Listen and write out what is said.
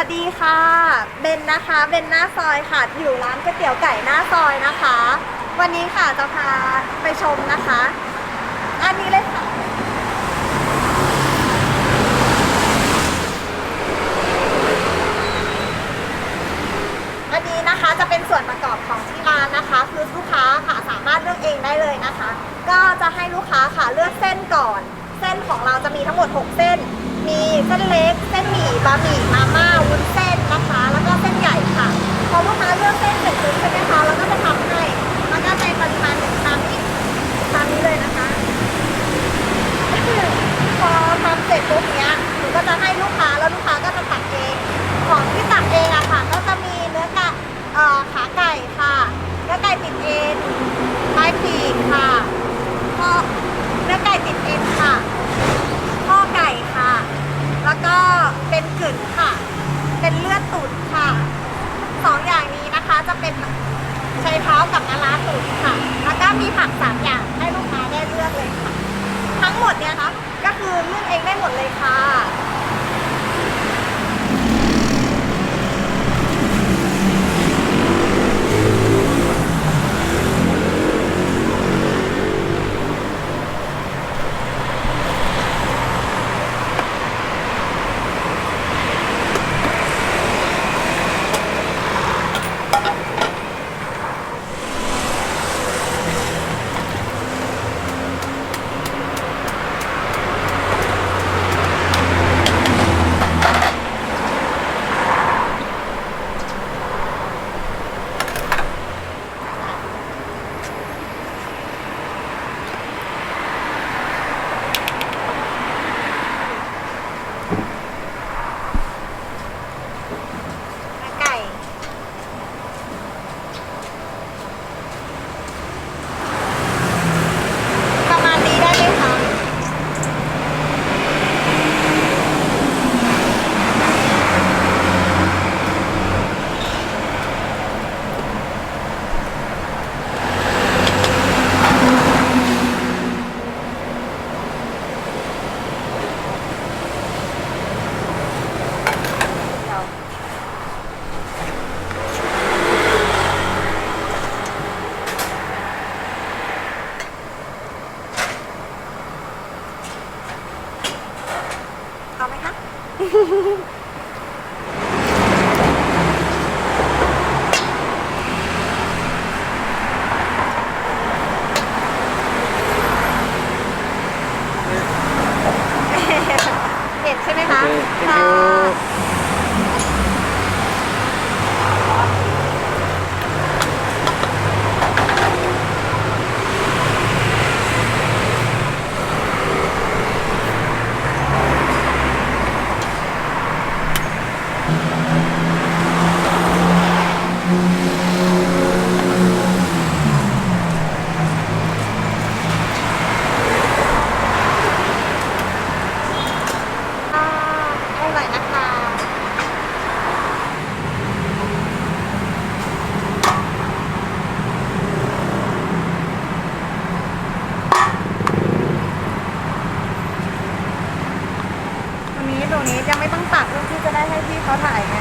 วัสดีค่ะเบนนะคะเบนหน้าซอยค่ะอยู่ร้านก๋วยเตี๋ยวไก่หน้าซอยนะคะวันนี้ค่ะจะพาไปชมนะคะอันนี้เลยค่ะอันนี้นะคะจะเป็นส่วนประกอบของที่ร้านนะคะคือลูกค้าค่ะสามารถเลือกเองได้เลยนะคะก็จะให้ลูกค้าค่ะเลือกเส้นก่อนเส้นของเราจะมีทั้งหมด6เส้นมีเส้นเล็กเส้นหมี่บะหมี่มาม่าวุ้นเส้นนะคะแล้วก็เส้นใหญ่ค่ะพอลูกค้าเลือกเส้นเสร็จปุ๊บใช่ไหมคะเราก็จะทำให้แล้วก็ในปริมาณตามนี้เลยนะคะพอทำเสร็จปุ๊บเนี้ยหนูก็จะให้ลูกค้าแล้วลูกค้าก็จะตักเองของที่ตักเองอะค่ะก็จะมีเนื้อไก่ขาไก่ค่ะเนื้อไก่ติดเอ็นไม้ปีกค่ะข้อเนื้อไก่ติดเอ็นค่ะข้อไก่ค่ะแล้วก็เป็นกึ่นค่ะเป็นเลือดตุ๋นค่ะ2อย่างนี้นะคะจะเป็นใช้เท้ากับมะระตุ๋นค่ะแล้วก็มีผัก3อย่างให้ลูกค้าได้เลือกเลยค่ะทั้งหมดเนี่ยนะก็คือเลือกเองได้หมดเลยค่ะไก่ประมาณนี้ได้ไหมคะเอาไหมคะเห็นใช่ไหมคะ Thank ค่ะ you. อร่อยนะคะตรงนี้ยังไม่ต้องตักเพื่อที่จะได้ให้พี่เขาถ่ายไง